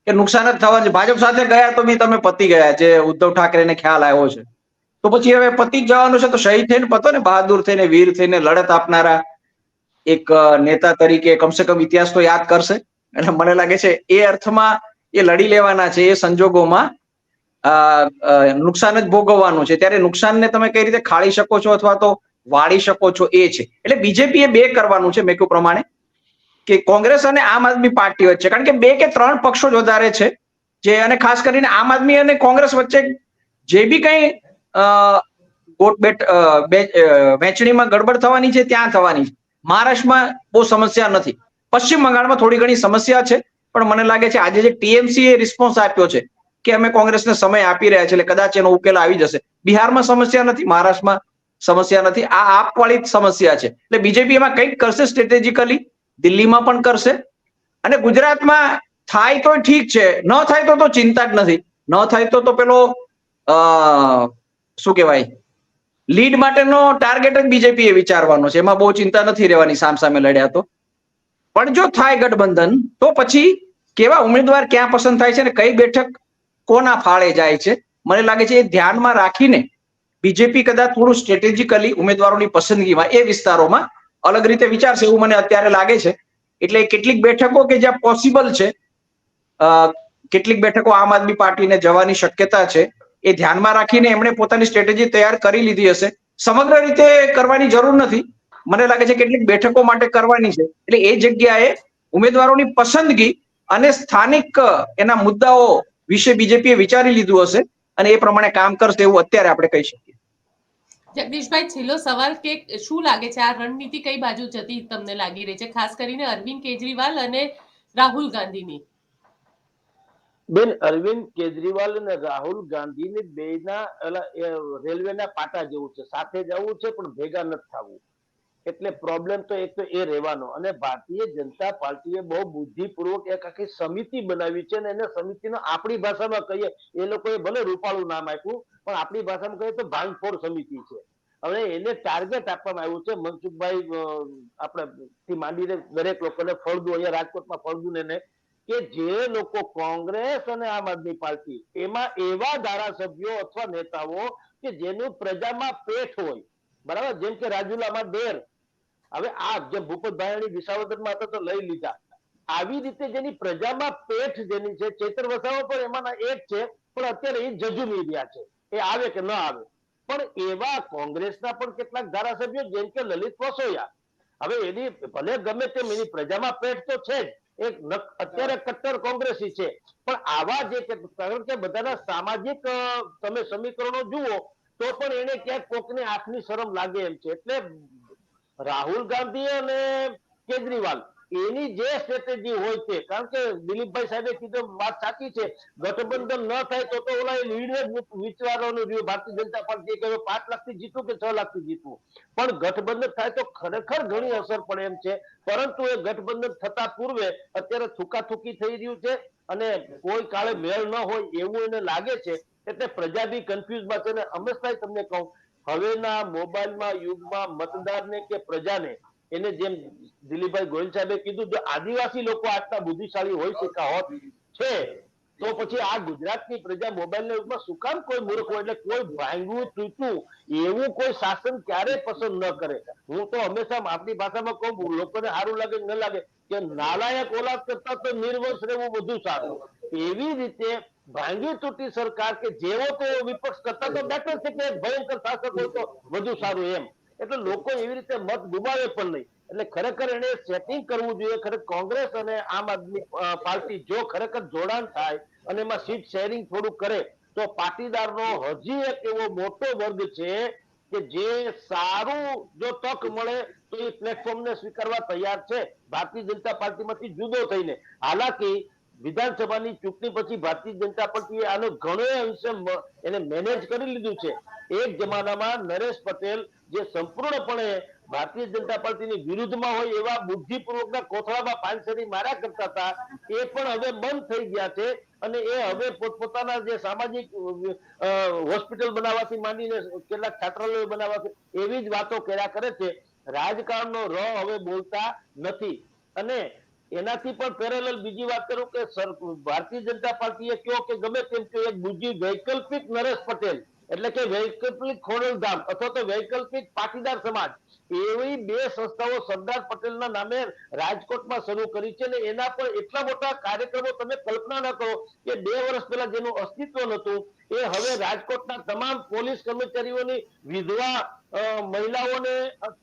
[SPEAKER 3] કે નુકસાન જ થવાનું છે. ભાજપ સાથે ગયા તો બી તમે પતી ગયા, જે ઉદ્ધવ ઠાકરેને ખ્યાલ આવ્યો છે. તો પછી હવે પતી જ જવાનું છે, તો શહીદ થઈને પતો ને, બહાદુર થઈને, વીર થઈને લડત આપનારા એક નેતા તરીકે કમસે કમ ઇતિહાસ તો યાદ કરશે. એટલે મને લાગે છે એ અર્થમાં એ લડી લેવાના છે. એ સંજોગોમાં નુકસાન જ ભોગવવાનું છે. ત્યારે નુકસાનને તમે કઈ રીતે ખાળી શકો છો અથવા તો વાળી શકો છો એ છે. એટલે બીજેપી એ બે કરવાનું છે મેં કહ્યું પ્રમાણે, કે કોંગ્રેસ અને આમ આદમી પાર્ટી વચ્ચે, કારણ કે 2 કે 3 પક્ષો જ વધારે છે જે, અને ખાસ કરીને આમ આદમી અને કોંગ્રેસ વચ્ચે જે બી કઈ વહેંચણીમાં ગડબડ થવાની છે ત્યાં થવાની છે. મહારાષ્ટ્રમાં બહુ સમસ્યા નથી, પશ્ચિમ બંગાળમાં થોડી ઘણી સમસ્યા છે, પણ મને લાગે છે આજે જે ટીએમસી એ રિસ્પોન્સ આપ્યો છે કે અમે કોંગ્રેસને સમય આપી રહ્યા છે, એટલે કદાચ એનો ઉકેલ આવી જશે. બિહારમાં સમસ્યા નથી, મહારાષ્ટ્રમાં સમસ્યા નથી, આ આપવાળી જ સમસ્યા છે. એટલે બીજેપી એમાં કંઈક કરશે સ્ટ્રેટેજિકલી, દિલ્હીમાં પણ કરશે, અને ગુજરાતમાં થાય તો ઠીક છે, ન થાય તો ચિંતા જ નથી. ન થાય તો પેલો શું કહેવાય, લીડ માટેનો ટાર્ગેટ જ બીજેપી એ વિચારવાનો છે. એમાં બહુ ચિંતા નથી રહેવાની સામસામે લડ્યા તો. પણ જો થાય ગઠબંધન, તો પછી કેવા ઉમેદવાર ક્યાં પસંદ થાય છે અને કઈ બેઠક કોના ફાળે જાય છે, મને લાગે છે એ ધ્યાનમાં રાખીને બીજેપી કદાચ થોડું સ્ટ્રેટેજિકલી ઉમેદવારોની પસંદગીમાં એ વિસ્તારોમાં અલગ રીતે વિચારશે એવું મને અત્યારે લાગે છે. એટલે કેટલીક બેઠકો કે જ્યાં પોસિબલ છે, કેટલીક બેઠકો આમ આદમી પાર્ટીને જવાની શક્યતા છે, એ ધ્યાનમાં રાખીને એમણે પોતાની સ્ટ્રેટેજી તૈયાર કરી લીધી હશે. સમગ્ર રીતે કરવાની જરૂર નથી, મને લાગે છે કેટલીક બેઠકો માટે કરવાની છે. એટલે એ જગ્યાએ ઉમેદવારોની પસંદગી અને સ્થાનિક એના મુદ્દાઓ વિશે બીજેપીએ વિચારી લીધું હશે અને એ પ્રમાણે કામ કરશે એવું અત્યારે આપણે કહી શકીએ.
[SPEAKER 1] જગદીશભાઈ, છેલ્લો સવાલ કે શું લાગે છે આ રણનીતિ કઈ બાજુ જતી તમને લાગી રહી છે, ખાસ કરીને અરવિંદ કેજરીવાલ અને રાહુલ ગાંધીની?
[SPEAKER 2] બેન, અરવિંદ કેજરીવાલ અને રાહુલ ગાંધીની બેના રેલવેના પાટા જેવું છે, સાથે જવું છે પણ ભેગા નથી થવું. એટલે પ્રોબ્લેમ તો એક તો એ રહેવાનો. અને ભારતીય જનતા પાર્ટીએ બહુ બુદ્ધિપૂર્વક એક આખી સમિતિ બનાવી છે, અને એને સમિતિનો આપણી ભાષામાં કહીએ, એ લોકોએ ભલે રૂપાળું નામ આપ્યું, પણ આપણી ભાષામાં કહીએ તો ભાંગફોડ સમિતિ છે. હવે એને ટાર્ગેટ આપવામાં આવ્યું છે, મનસુખભાઈ આપણે થી માંડીને દરેક લોકોને, ફળદુ અહીંયા રાજકોટમાં ફળદુ ને, કે જે લોકો કોંગ્રેસ અને આમ આદમી પાર્ટી એમાં એવા ધારાસભ્યો અથવા નેતાઓ કે જેનું પ્રજામાં પેઠ હોય, બરાબર, જેમ કે રાજુલામાં ડેર, હવે આ જે ભૂપતભાઈ વિસાવદરમાં હતા તો લઈ લીધા, આવી રીતે જેની પ્રજામાં પેઠ જેની છે, ચેતર વસાવા પણ એમાંના એક છે, પણ અત્યારે એ જજુમી રહ્યા છે, એ આવે કે ન આવે. પણ એવા કોંગ્રેસના પણ કેટલાક ધારાસભ્યો જેમ કે લલિત વસોયા, હવે એની ભલે ગમે તેમ એની પ્રજામાં પેઠ તો છે જ, એક અત્યારે કટ્ટર કોંગ્રેસી છે, પણ આવા જે, કારણ કે બધાના સામાજિક તમે સમીકરણો જુઓ તો પણ એને ક્યાંક કોકની આંખની શરમ લાગે એમ છે. એટલે રાહુલ ગાંધી અને કેજરીવાલ એની જે સ્ટ્રેટેજી હોય છે, કારણ કે દિલીપભાઈ સાહેબે કીધું વાત સાચી છે, ગઠબંધન ન થાય તો ઓલા લીડ વિચારવાનું રહ્યું. ભારતીય જનતા પાર્ટી કહ્યું 5 લાખથી જીતવું કે 6 લાખથી જીતવું, પણ ગઠબંધન થાય તો ખરેખર ઘણી અસર પડે એમ છે. પરંતુ એ ગઠબંધન થતા પૂર્વે અત્યારે થૂકાથૂકી થઈ રહ્યું છે, અને કોઈ કાળે મેળ ન હોય એવું એને લાગે છે. એટલે પ્રજા બી કન્ફ્યુઝમાં છે. અને હંમેશા તમને કહું, હવેના મોબાઈલમાં યુગમાં મતદારને કે પ્રજાને, એને જેમ દિલીપભાઈ ગોયલ સાહેબે કીધું, જો આદિવાસી લોકો આટલા બુદ્ધિશાળી હોય શકા હોત છે, તો પછી આ ગુજરાતની પ્રજા મોબાઈલના યુગમાં શું કામ કોઈ મૂર્ખ હોય? એટલે કોઈ ભાંગવું તૂટવું એવું કોઈ શાસન ક્યારે પસંદ ન કરે. હું તો હંમેશા આપણી ભાષામાં કહું, લોકોને સારું લાગે ન લાગે, કે નાલાયક ઓલાદ કરતા તો નિર્વંશ રહેવું વધુ સારું. એવી રીતે ભાંગી તૂટી સરકાર કે જેવો તો વિપક્ષ કરતા તો બેટર છે, કે ભયંકર શાસક હોય તો વધુ સારું એમ. એટલે લોકો એવી રીતે મત ગુમાવે પણ નહીં. એટલે ખરેખર એને સેટિંગ કરવું જોઈએ. ખરેખર કોંગ્રેસ અને આમ આદમી પાર્ટી જો ખરેખર જોડાણ થાય અને એમાં સીટ શેરિંગ થોડું કરે, તો પાટીદારનો હજી એક એવો મોટો વર્ગ છે કે જે સારું જો તક મળે તો એ પ્લેટફોર્મને સ્વીકારવા તૈયાર છે, ભારતીય જનતા પાર્ટીમાંથી જુદો થઈને. હાલાકી વિધાનસભાની ચૂંટણી પછી ભારતીય જનતા પાર્ટીએ આનો ઘણો અંશે એને મેનેજ કરી લીધું છે. એક જમાનામાં નરેશ પટેલ જે સંપૂર્ણપણે ભારતીય જનતા પાર્ટીની વિરુદ્ધમાં હોય એવા બુદ્ધિપૂર્વકના કોથળામાં પાનસરી માર્યા કરતા હતા, એ પણ હવે બંધ થઈ ગયા છે. અને એ હવે પોતપોતાના જે સામાજિક હોસ્પિટલ બનાવવાથી માંડીને કેટલાક છાત્રાલયો બનાવવાથી એવી જ વાતો કર્યા કરે છે. રાજકારણનો ર હવે બોલતા નથી. અને એનાથી પણ પેરેલલ બીજી વાત કરું કે ભારતીય જનતા પાર્ટીએ કયો કે ગમે તેમ એક બીજી વૈકલ્પિક નરેશ પટેલ, એટલે કે વૈકલ્પિક ખોડલધામ અથવા તો વૈકલ્પિક પાટીદાર સમાજ, એવી બે સંસ્થાઓ સરદાર પટેલના નામે રાજકોટમાં શરૂ કરી છે. અને એના પર એટલા મોટા કાર્યક્રમો તમે કલ્પના ન કરો કે 2 વર્ષ પહેલા જેનું અસ્તિત્વ નહોતું એ હવે રાજકોટના તમામ પોલીસ કર્મચારીઓની વિધવા મહિલાઓને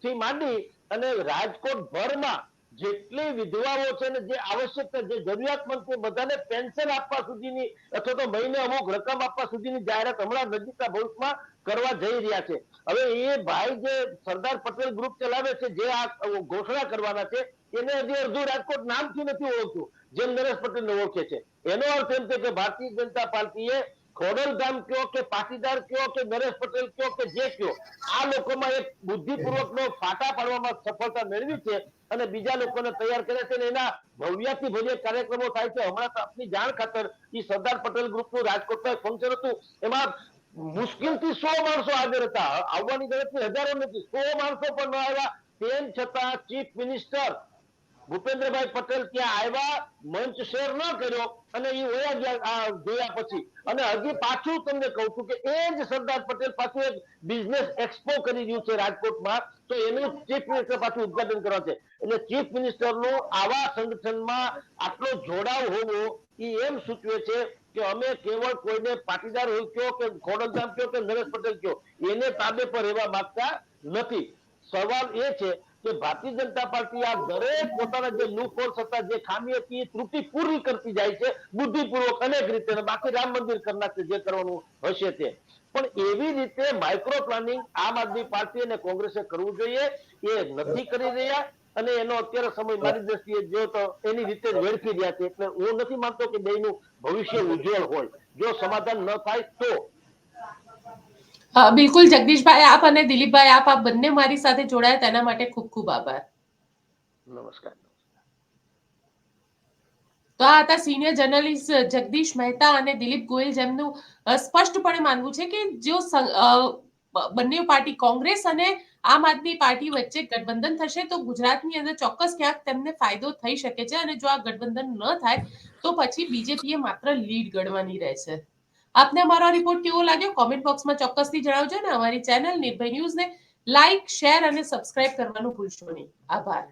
[SPEAKER 2] થી માંડી અને રાજકોટ ભરમાં જેટલી વિધવાઓ છે ને જે આવશ્યક જે જરૂરિયાતમંદ છે બધાને પેન્શન આપવા સુધીની અથવા તો મહિને અમુક રકમ આપવા સુધીની જાહેરાત હમણાં નજીકના ભવિષ્યમાં કરવા જઈ રહ્યા છે. હવે એ ભાઈ જે સરદાર પટેલ ગ્રુપ ચલાવે છે, જે આ ઘોષણા કરવાના છે, એને હજી અડધું રાજકોટ નામથી નથી ઓળખતું જેમ નરેશ પટેલને ઓળખે છે. એનો અર્થ એમ છે કે ભારતીય જનતા પાર્ટીએ ખોડલધામ કયો કે પાટીદાર કયો કે નરેશ પટેલ કયો કે જે કયો, આ લોકોમાં એક બુદ્ધિપૂર્વકનો ફાટા પાડવામાં સફળતા મેળવી છે અને બીજા લોકોને તૈયાર કરે છે. એના ભવ્યાથી ભવ્ય કાર્યક્રમો થાય છે. હમણાં તો આપની જાણ ખાતર એ સરદાર પટેલ ગ્રુપનું રાજકોટમાં એક ફંક્શન હતું, એમાં મુશ્કેલથી 100 માણસો હાજર હતા. આવવાની ગણતરી હજારો નથી, 100 માણસો પણ ન આવ્યા. તેમ છતાં ચીફ મિનિસ્ટર ભૂપેન્દ્રભાઈ પટેલ ત્યાં આવ્યા, મંચ શેર ન કર્યો અને એ વયા ગયા જોયા પછી. અને હજી પાછું તમને કહું છું કે એ જ સરદાર પટેલ પાછું એક બિઝનેસ એક્સપો કરી રહ્યું છે રાજકોટમાં, તો એનું ચીફ મિનિસ્ટર પાછું ઉદઘાટન કરવા છે. એટલે ચીફ મિનિસ્ટરનો આવા સંગઠનમાં આટલો જોડાવ હોવો એ એમ સૂચવે છે કે અમે કેવળ કોઈને પાટીદાર હોય કયો કે ખોડલધામ કયો કે નરેશ પટેલ કયો એને તાબે પર રહેવા માંગતા નથી. સવાલ એ છે કે ભારતીય જનતા પાર્ટી આ દરેક પોતાના જે લૂપહોલ્સ હતા, જે ખામી હતી, એ ત્રુટિ પૂરી કરતી જાય છે બુદ્ધિપૂર્વક અનેક રીતે. બાકી રામ મંદિર કરી નાખશે જે કરવાનું હશે તે. પણ એવી રીતે માઇક્રો પ્લાનિંગ આમ આદમી પાર્ટી અને કોંગ્રેસે કરવું જોઈએ, એ નથી કરી રહ્યા. અને એનો અત્યારે સમય મારી દ્રષ્ટિએ જો તો એની રીતે વેડફી રહ્યા છે. એટલે હું નથી માનતો કે બેયનું ભવિષ્ય ઉજ્જવળ હોય. જો સમાધાન ન થાય તો.
[SPEAKER 1] બિલકુલ જગદીશભાઈ, આપ અને દિલીપભાઈ, આપ બંને મારી સાથે જોડાયા તેના માટે ખૂબ ખૂબ આભાર.
[SPEAKER 2] નમસ્કાર.
[SPEAKER 1] તો આ હતા સિનિયર જર્નલિસ્ટ જગદીશ મહેતા અને દિલીપ ગોયલ, જેમનું સ્પષ્ટપણે માનવું છે કે જો બંને પાર્ટી કોંગ્રેસ અને આમ આદમી પાર્ટી વચ્ચે ગઠબંધન થશે તો ગુજરાતની અંદર ચોક્કસ ક્યાંક તેમને ફાયદો થઈ શકે છે. અને જો આ ગઠબંધન ન થાય તો પછી બીજેપીએ માત્ર લીડ ગણવાની રહેશે. આપને અમારો રિપોર્ટ કેવો લાગ્યો કોમેન્ટ બોક્સમાં ચોક્કસથી જણાવજો ને અમારી ચેનલ નિર્ભય ન્યૂઝને લાઈક, શેર અને સબસ્ક્રાઇબ કરવાનું ભૂલશો નહીં. આભાર.